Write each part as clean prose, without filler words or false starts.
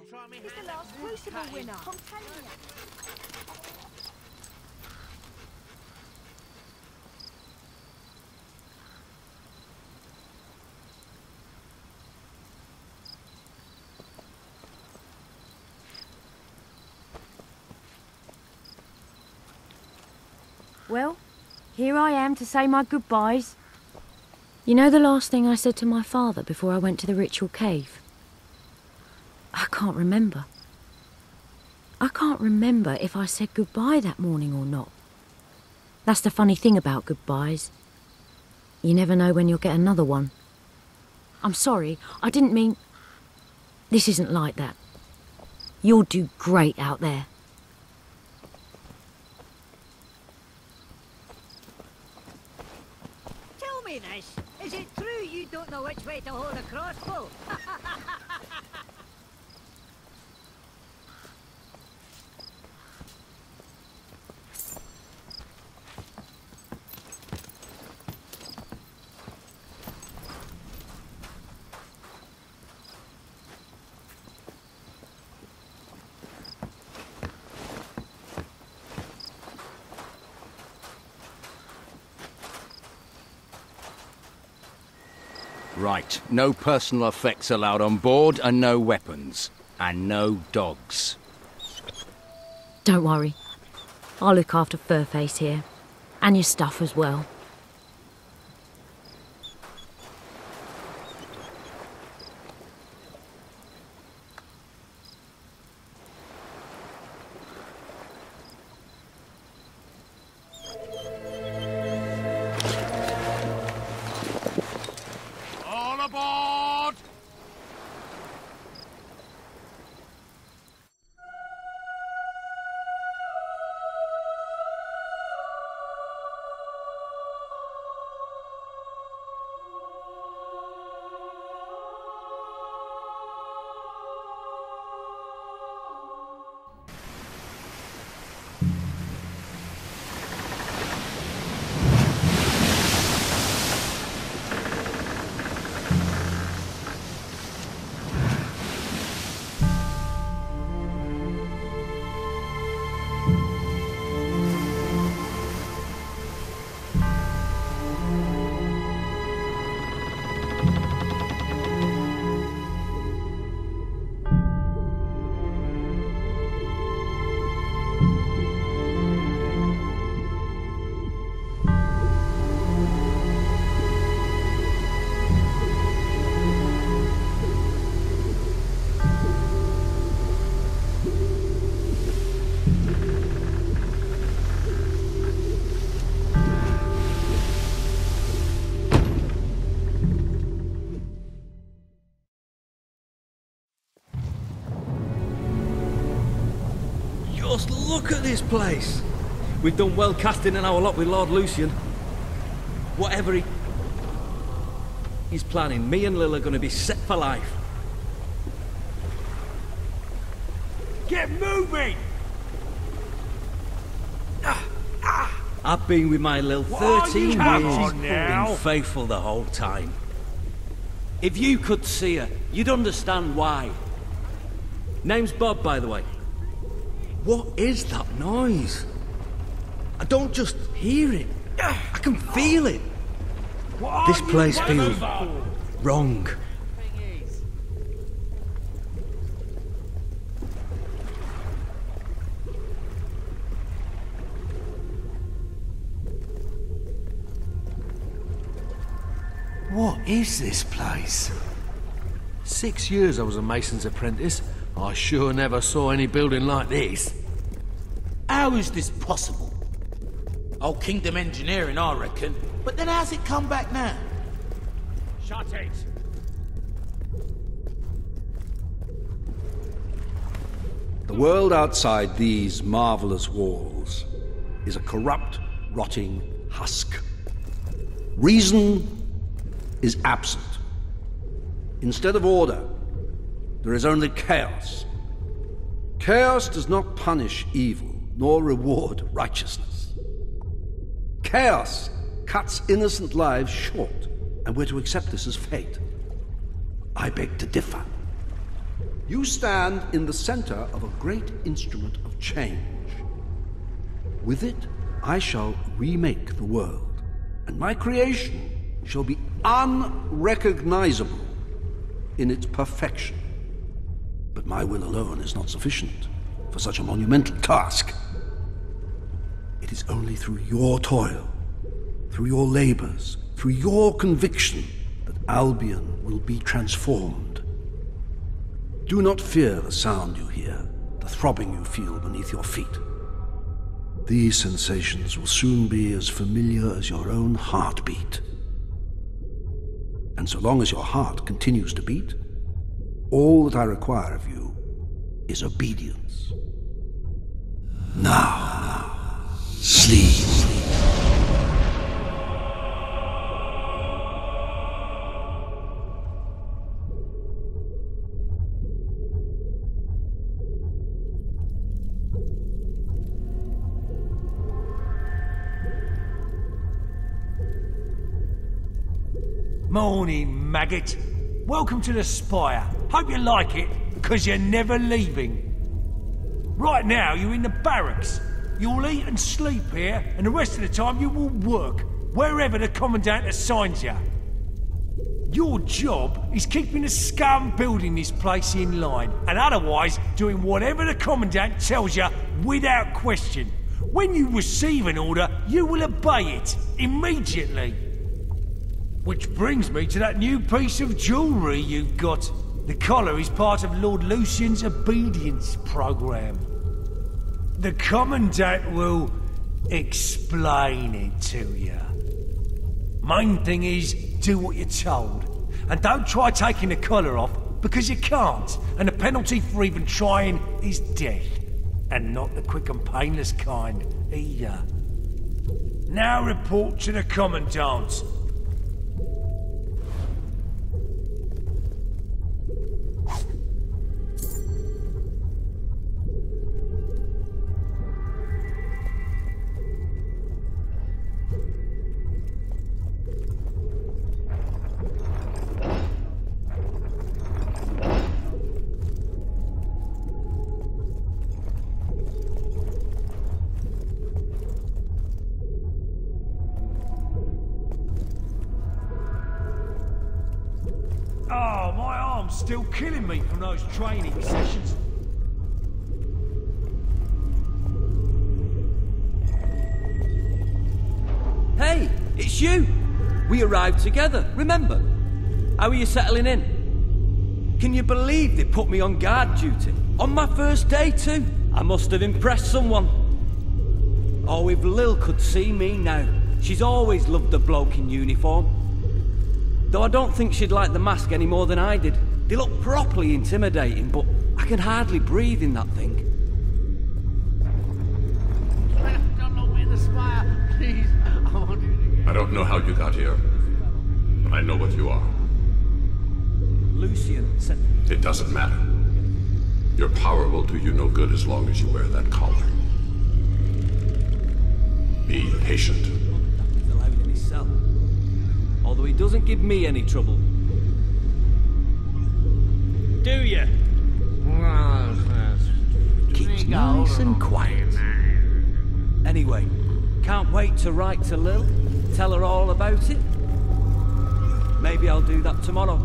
He's the last Crucible winner. I'm telling you. Well, here I am to say my goodbyes. You know the last thing I said to my father before I went to the ritual cave? I can't remember. I can't remember if I said goodbye that morning or not. That's the funny thing about goodbyes. You never know when you'll get another one. I'm sorry, I didn't mean... This isn't like that. You'll do great out there. Tell me this, is it true you don't know which way to hold a crossbow? Right, no personal effects allowed on board, and no weapons. And no dogs. Don't worry. I'll look after Furface here. And your stuff as well. All aboard! Just look at this place. We've done well casting in our lot with Lord Lucian. Whatever he's planning, me and Lil are going to be set for life. Get moving! I've been with my Lil 13 years. Been faithful the whole time. If you could see her, you'd understand why. Name's Bob, by the way. What is that noise? I don't just hear it. I can feel it. This place feels wrong. What is this place? 6 years I was a mason's apprentice. I sure never saw any building like this. How is this possible? Old Kingdom engineering, I reckon. But then how's it come back now? Shut it! The world outside these marvelous walls is a corrupt, rotting husk. Reason is absent. Instead of order, there is only chaos. Chaos does not punish evil, nor reward righteousness. Chaos cuts innocent lives short, and we're to accept this as fate. I beg to differ. You stand in the center of a great instrument of change. With it, I shall remake the world, and my creation shall be unrecognizable in its perfection. But my will alone is not sufficient for such a monumental task. It is only through your toil, through your labors, through your conviction that Albion will be transformed. Do not fear the sound you hear, the throbbing you feel beneath your feet. These sensations will soon be as familiar as your own heartbeat. And so long as your heart continues to beat, all that I require of you is obedience. Now, sleep. Morning, maggot. Welcome to the Spire. Hope you like it, because you're never leaving. Right now, you're in the barracks. You'll eat and sleep here, and the rest of the time you will work, wherever the Commandant assigns you. Your job is keeping the scum building this place in line, and otherwise doing whatever the Commandant tells you without question. When you receive an order, you will obey it immediately. Which brings me to that new piece of jewellery you've got. The collar is part of Lord Lucian's obedience program. The Commandant will explain it to you. Main thing is, do what you're told. And don't try taking the collar off, because you can't. And the penalty for even trying is death. And not the quick and painless kind, either. Now report to the Commandant. Oh, my arm's still killing me from those training sessions. Hey, it's you! We arrived together, remember? How are you settling in? Can you believe they put me on guard duty? On my first day too? I must have impressed someone. Oh, if Lil could see me now. She's always loved the bloke in uniform. Though I don't think she'd like the mask any more than I did. They look properly intimidating, but I can hardly breathe in that thing. I don't know how you got here, but I know what you are. Lucian said... It doesn't matter. Your power will do you no good as long as you wear that collar. Be patient. He's allowed in his cell. Although he doesn't give me any trouble. Do you? Keeps nice and quiet. Anyway, can't wait to write to Lil, tell her all about it. Maybe I'll do that tomorrow.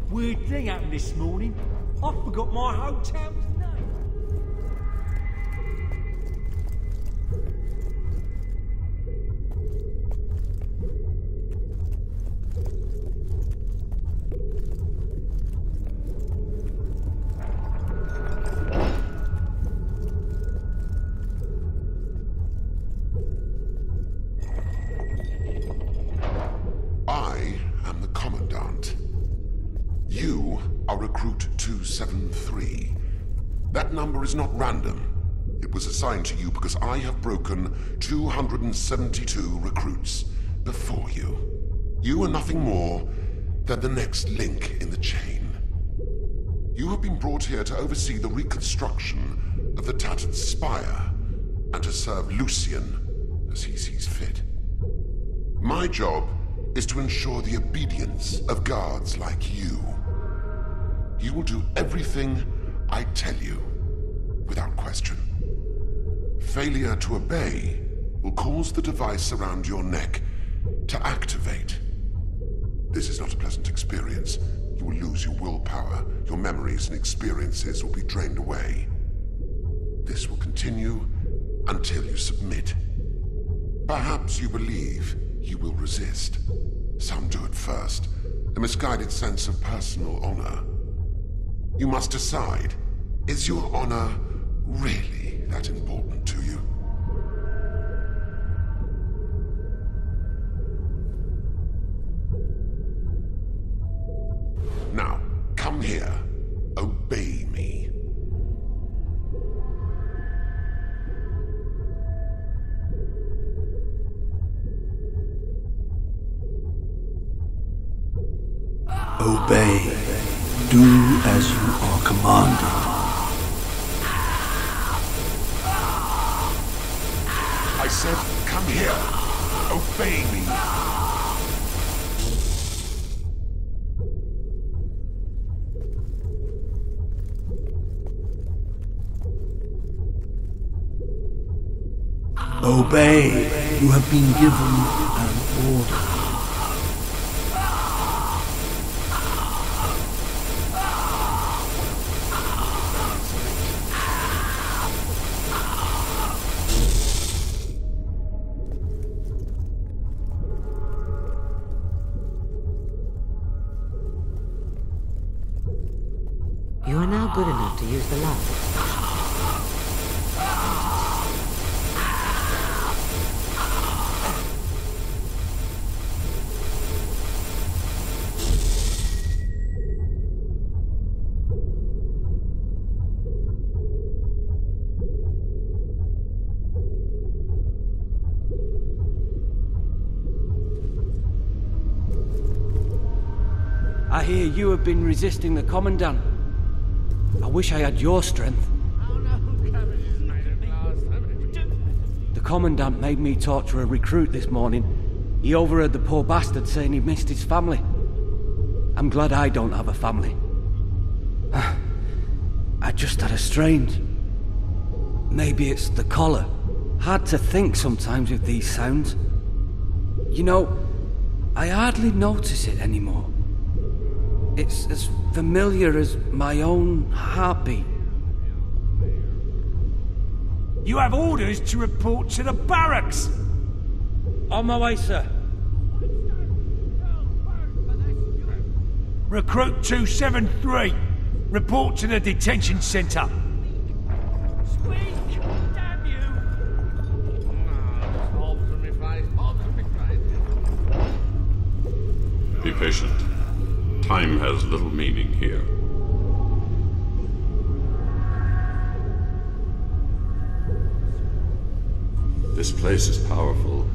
Weird thing happened this morning. I forgot my hotel's name. I am the Commandant. You are Recruit 273. That number is not random. It was assigned to you because I have broken 272 recruits before you. You are nothing more than the next link in the chain. You have been brought here to oversee the reconstruction of the Tattered Spire and to serve Lucian as he sees fit. fit. My job is to ensure the obedience of guards like you. You will do everything I tell you, without question. Failure to obey will cause the device around your neck to activate. This is not a pleasant experience. You will lose your willpower, your memories and experiences will be drained away. This will continue until you submit. Perhaps you believe you will resist. Some do at first, a misguided sense of personal honor. You must decide, is your honor really that important to you? Now, come here. Obey me. Obey. Do as you are commanded. I said, come here. Obey me. Obey. You have been given an order. You are now good enough to use the last. I hear you have been resisting the Commandant. I wish I had your strength. The Commandant made me torture a recruit this morning. He overheard the poor bastard saying he missed his family. I'm glad I don't have a family. I just had a strange... Maybe it's the collar. Hard to think sometimes with these sounds. You know, I hardly notice it anymore. It's as familiar as my own heartbeat. You have orders to report to the barracks! On my way, sir. Recruit 273, report to the detention center. Squeak! Damn you! Be patient. Time has little meaning here. This place is powerful,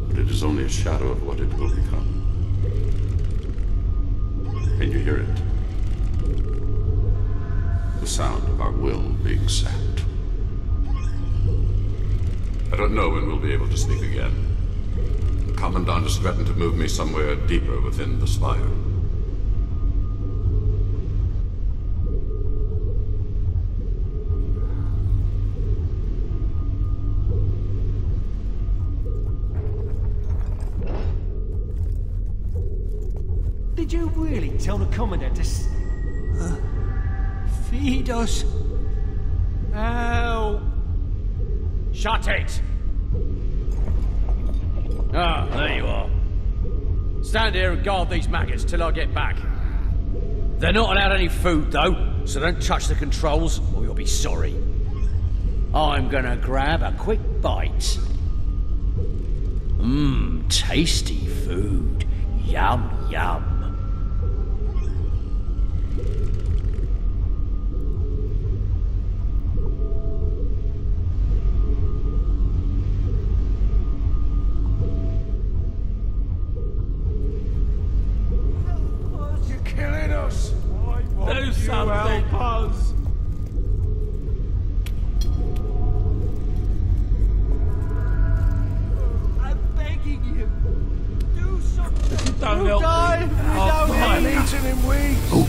but it is only a shadow of what it will become. Can you hear it? The sound of our will being sapped. I don't know when we'll be able to speak again. The Commandant has threatened to move me somewhere deeper within the Spire. Did you really tell the Commandant to feed us? Ow! Shut it! Ah, there you are. Stand here and guard these maggots till I get back. They're not allowed any food, though, so don't touch the controls or you'll be sorry. I'm gonna grab a quick bite. Mmm, tasty food. Yum, yum. You're killing us! Why won't Do you something. help us?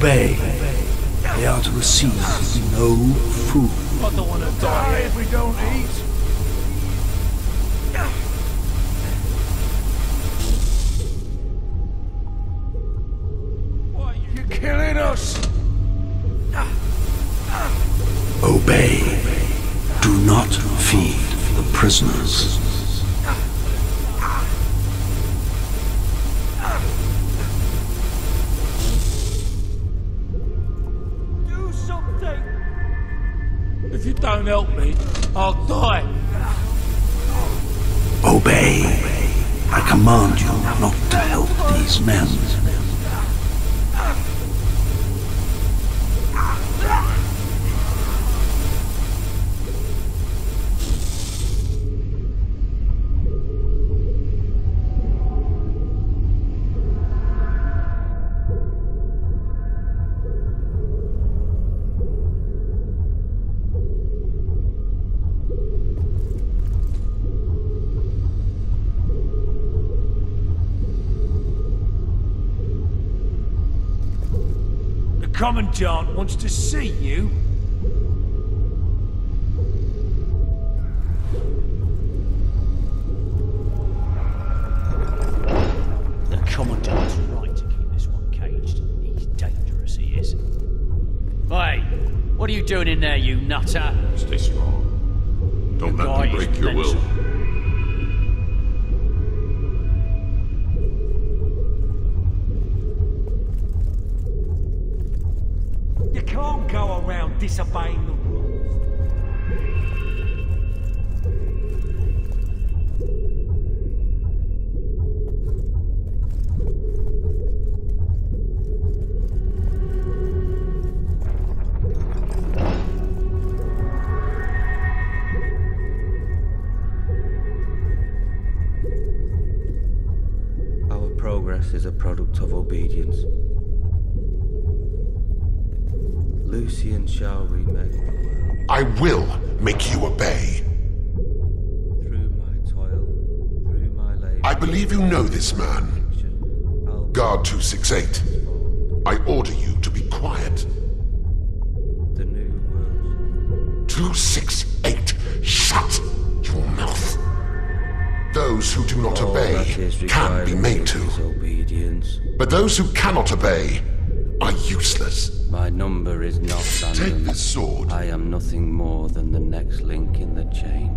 Obey. They are to receive no food. I don't want to die if we don't eat. Why, you're killing us! Obey. Do not feed the prisoners. Do something! If you don't help me, I'll die. Obey. I command you not to help these men. Commandant wants to see you. The Commandant's right to keep this one caged. He's dangerous, he is. Hey, what are you doing in there, you nutter? Stay strong. Don't let them break your will. You can't go around disobeying the rules. Our progress is a product of obedience. Lucian shall remake the world. I will make you obey. Through my toil, through my labor. I believe you know this man. Guard 268. I order you to be quiet. The new world. 268. Shut your mouth. Those who do not obey can be made to. Obedience. But those who cannot obey are useless. My number is not random. Take this sword. I am nothing more than the next link in the chain.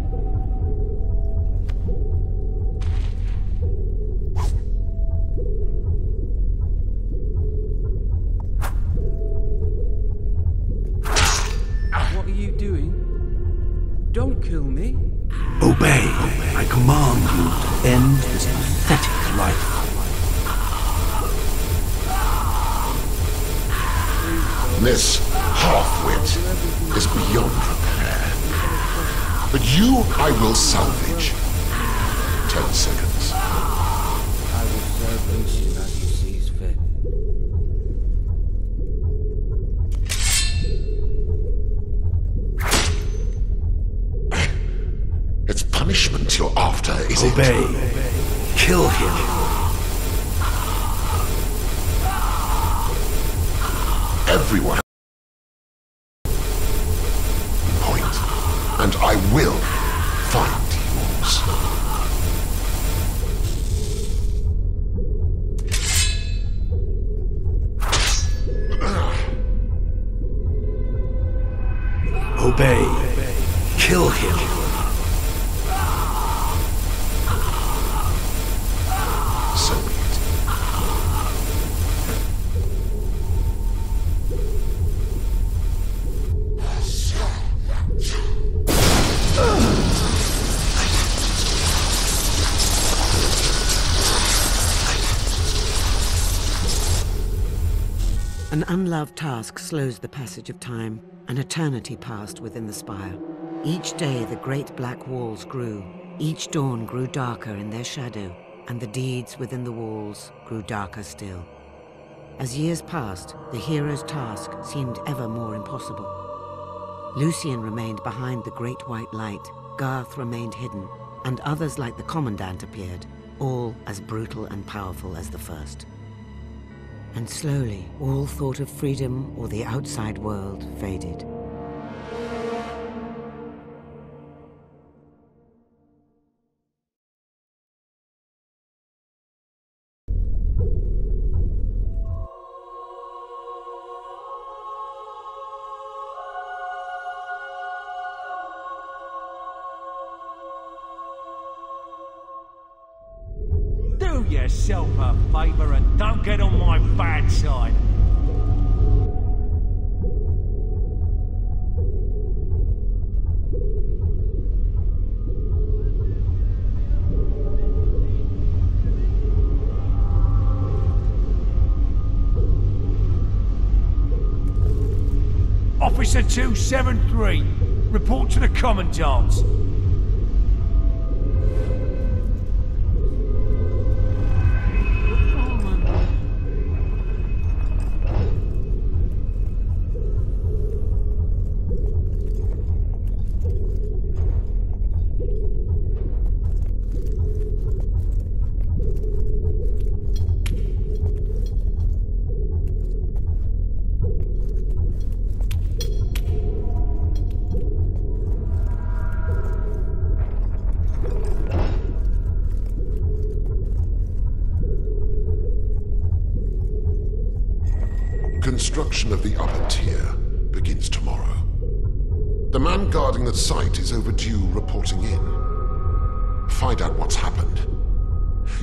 What are you doing? Don't kill me. Obey. I command you to end this pathetic life. This half-wit is beyond repair. But you I will salvage. 10 seconds. I will serve Lucian as he sees fit. It's punishment you're after, is it? Obey. Kill him. Everyone point, and I will find yours. Obey. Kill him. So be it. An unloved task slows the passage of time. An eternity passed within the spire. Each day the great black walls grew. Each dawn grew darker in their shadow, and the deeds within the walls grew darker still. As years passed, the hero's task seemed ever more impossible. Lucian remained behind the great white light, Garth remained hidden, and others like the Commandant appeared, all as brutal and powerful as the first. And slowly, all thought of freedom or the outside world faded. Do yourself a favour and don't get on my bad side. Officer 273, report to the Commandant. Construction of the upper tier begins tomorrow. The man guarding the site is overdue reporting in. Find out what's happened.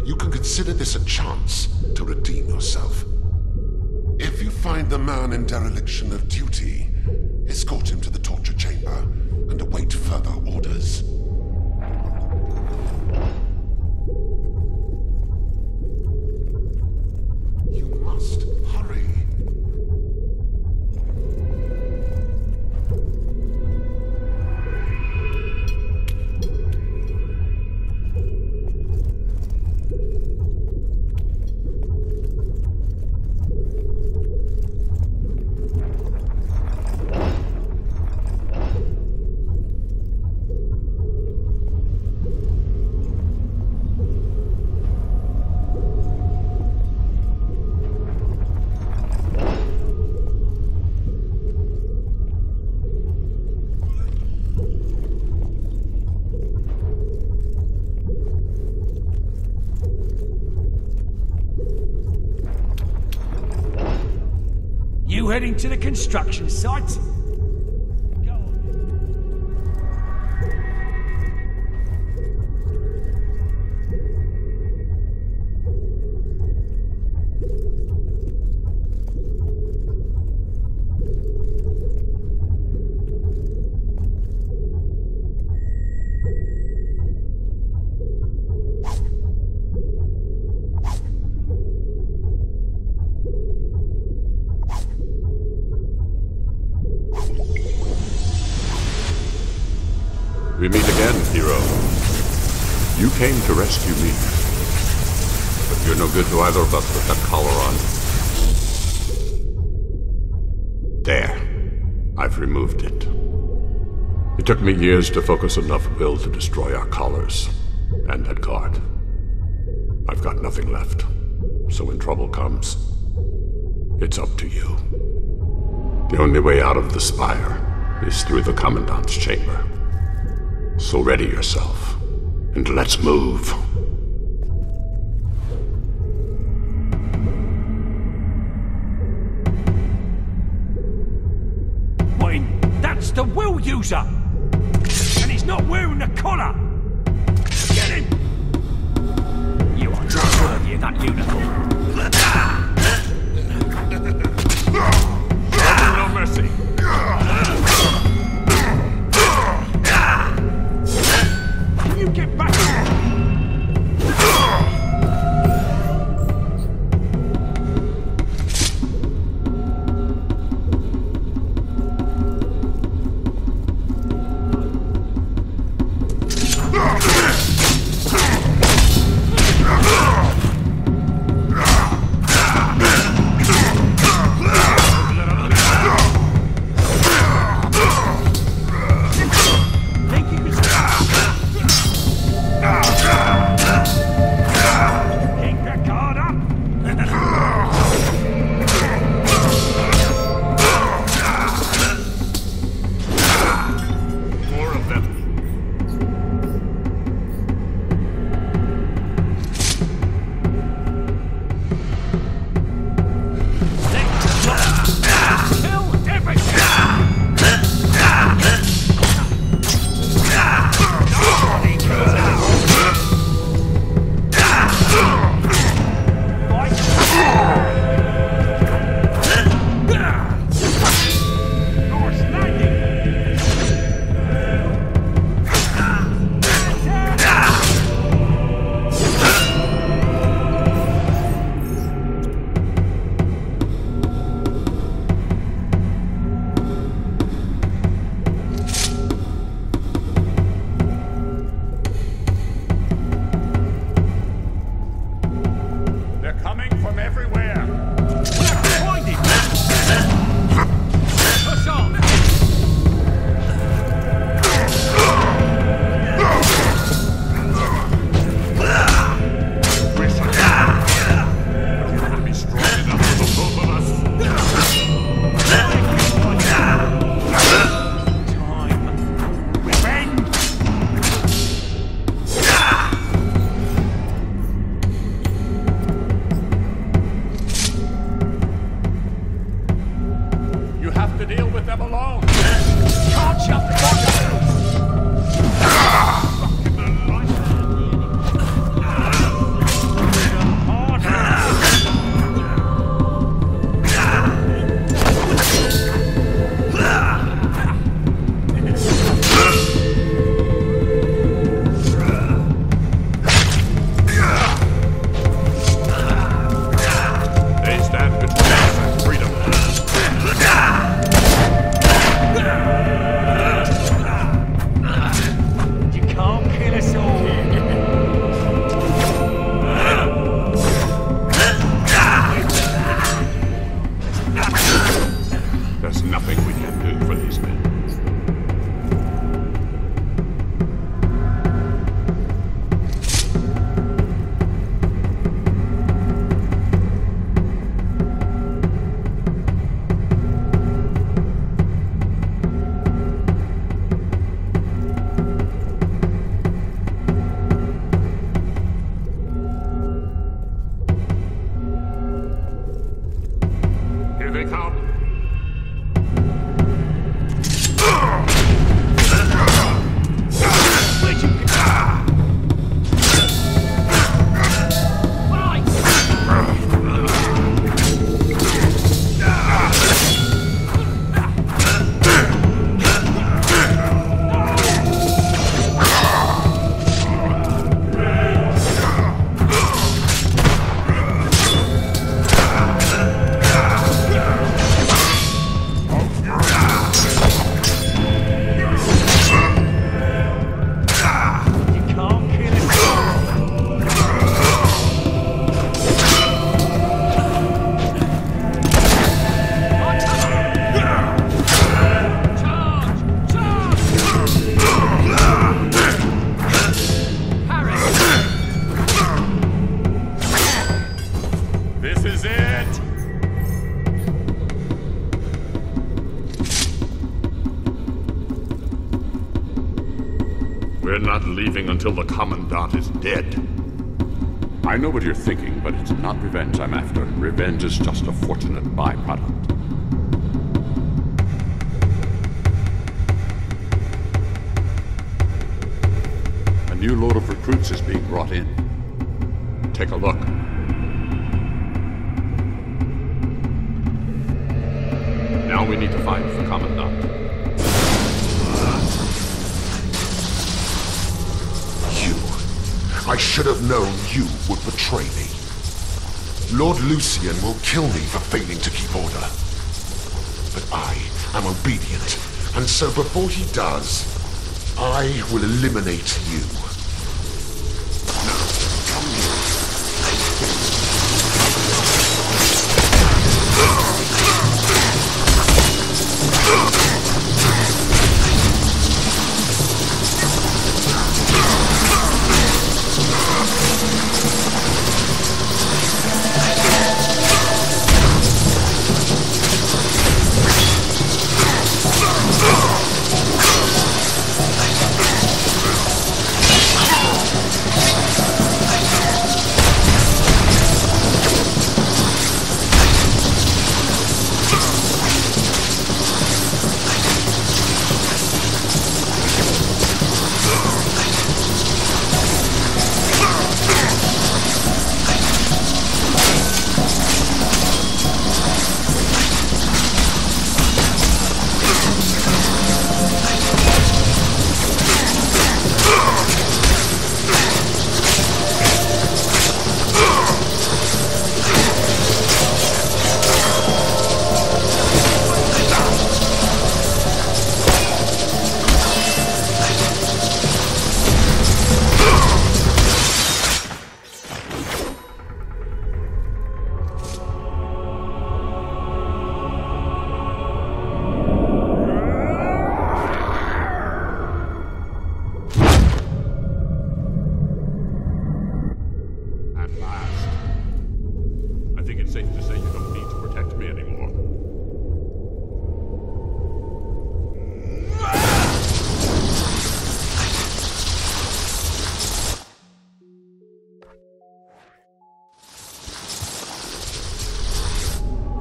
You can consider this a chance to redeem yourself. If you find the man in dereliction of duty, escort him to the torture chamber and await further orders. You must hurry. You heading to the construction site? We meet again, hero. You came to rescue me. But you're no good to either of us with that collar on. There. I've removed it. It took me years to focus enough will to destroy our collars and that guard. I've got nothing left. So when trouble comes, it's up to you. The only way out of the spire is through the Commandant's chamber. So ready yourself, and let's move. Wait, that's the will user! And he's not wearing a collar! Get him! You are not worthy of that uniform. No mercy. You get back here! to deal with them alone. Can't shut the fuck until the Commandant is dead. I know what you're thinking, but it's not revenge I'm after. Revenge is just a fortunate byproduct. A new load of recruits is being brought in. Take a look. Now we need to find the Commandant. I should have known you would betray me. Lord Lucian will kill me for failing to keep order. But I am obedient, and so before he does, I will eliminate you.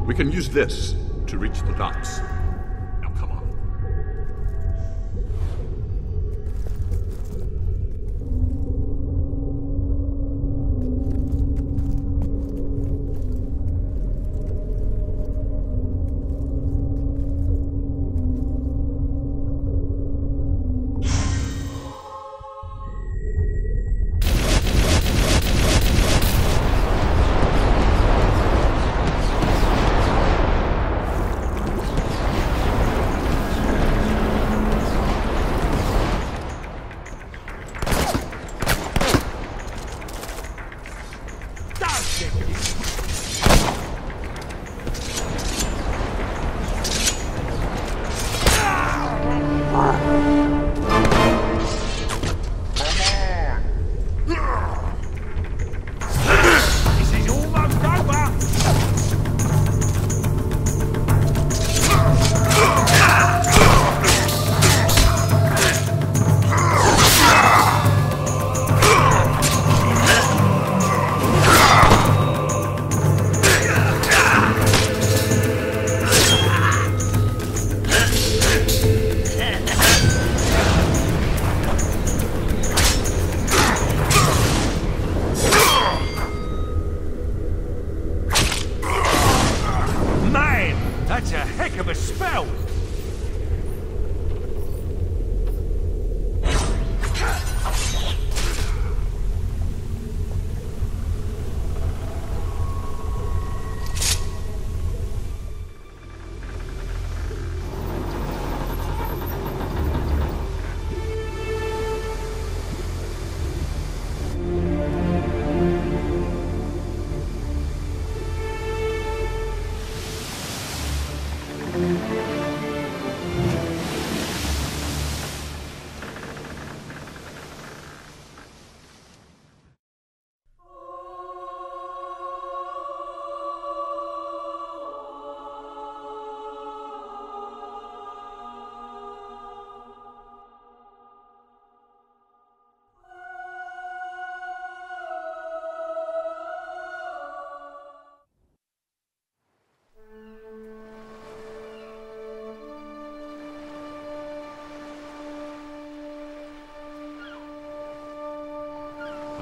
We can use this to reach the docks. That's a heck of a spell!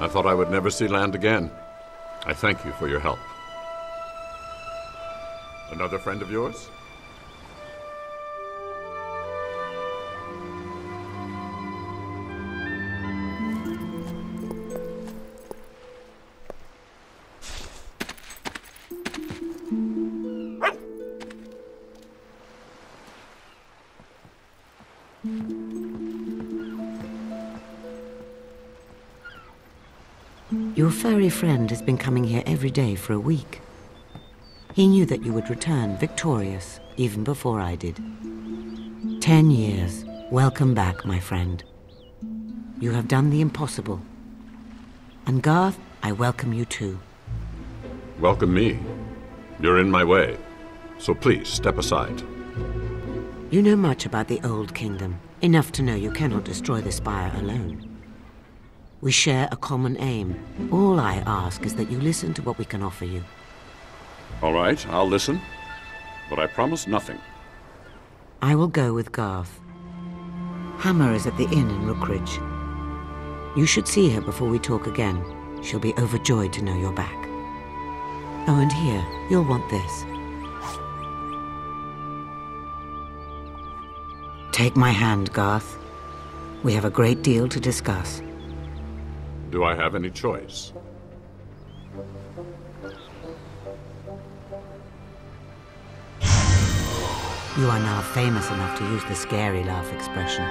I thought I would never see land again. I thank you for your help. Another friend of yours? Your furry friend has been coming here every day for a week. He knew that you would return victorious, even before I did. 10 years. Welcome back, my friend. You have done the impossible. And Garth, I welcome you too. Welcome me. You're in my way, so please step aside. You know much about the Old Kingdom, enough to know you cannot destroy the Spire alone. We share a common aim. All I ask is that you listen to what we can offer you. All right, I'll listen, but I promise nothing. I will go with Garth. Hammer is at the inn in Rookridge. You should see her before we talk again. She'll be overjoyed to know you're back. Oh, and here, you'll want this. Take my hand, Garth. We have a great deal to discuss. Do I have any choice? You are now famous enough to use the scary laugh expression.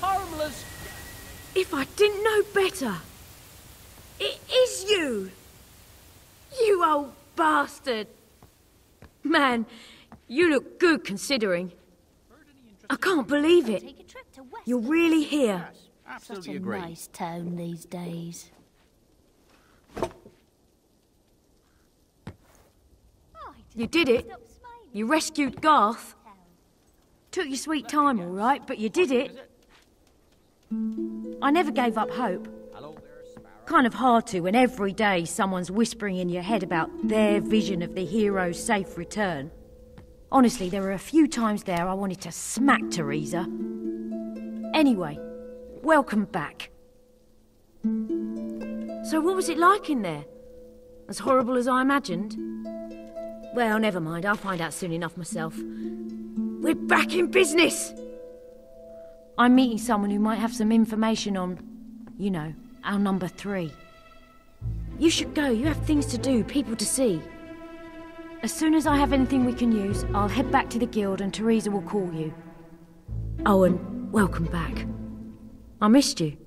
Harmless. If I didn't know better. It is you! You old bastard! Man, you look good considering. I can't believe it. You're really here. Such a nice town these days. You did it. You rescued Garth. Took your sweet time, all right, but you did it. I never gave up hope. Kind of hard to when every day someone's whispering in your head about their vision of the hero's safe return. Honestly, there were a few times there I wanted to smack Teresa. Anyway, welcome back. So what was it like in there? As horrible as I imagined? Well, never mind, I'll find out soon enough myself. We're back in business! I'm meeting someone who might have some information on, you know, our number 3. You should go, you have things to do, people to see. As soon as I have anything we can use, I'll head back to the guild and Teresa will call you. Oh, and welcome back. I missed you.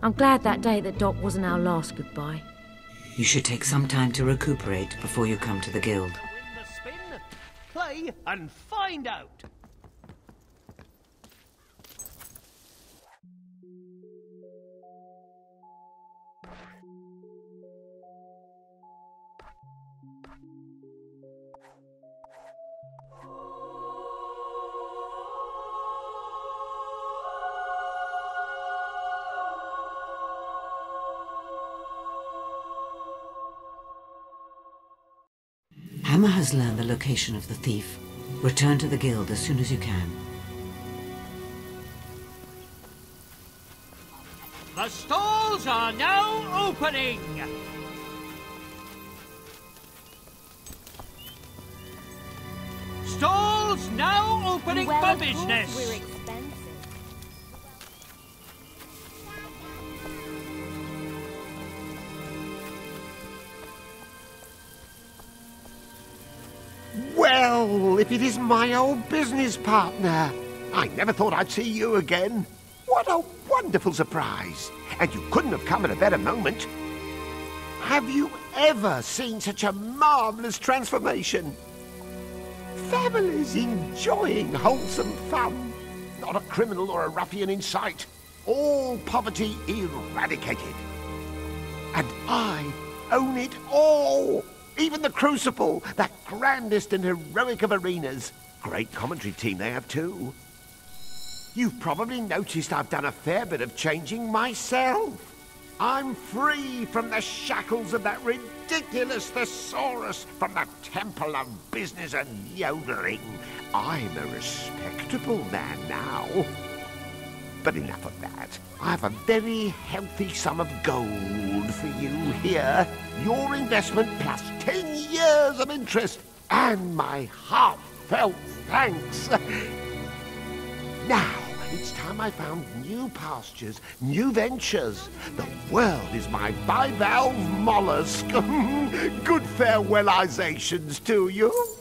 I'm glad that day at the dock wasn't our last goodbye. You should take some time to recuperate before you come to the guild. Win the spin, play and find out. Hammer has learned the location of the thief. Return to the guild as soon as you can. The stalls are now opening! Stalls now opening for business! We're expensive. Well, if it is my old business partner. I never thought I'd see you again. What a wonderful surprise. And you couldn't have come at a better moment. Have you ever seen such a marvellous transformation? Families enjoying wholesome fun. Not a criminal or a ruffian in sight. All poverty eradicated. And I own it all. Even the Crucible, that grandest and heroic of arenas. Great commentary team they have too. You've probably noticed I've done a fair bit of changing myself. I'm free from the shackles of that ridiculous thesaurus from the temple of business and yodeling. I'm a respectable man now. But enough of that. I have a very healthy sum of gold for you here. Your investment plus 10 years of interest. And my heartfelt thanks. Now, it's time I found new pastures, new ventures. The world is my bivalve mollusk. Good farewellizations to you.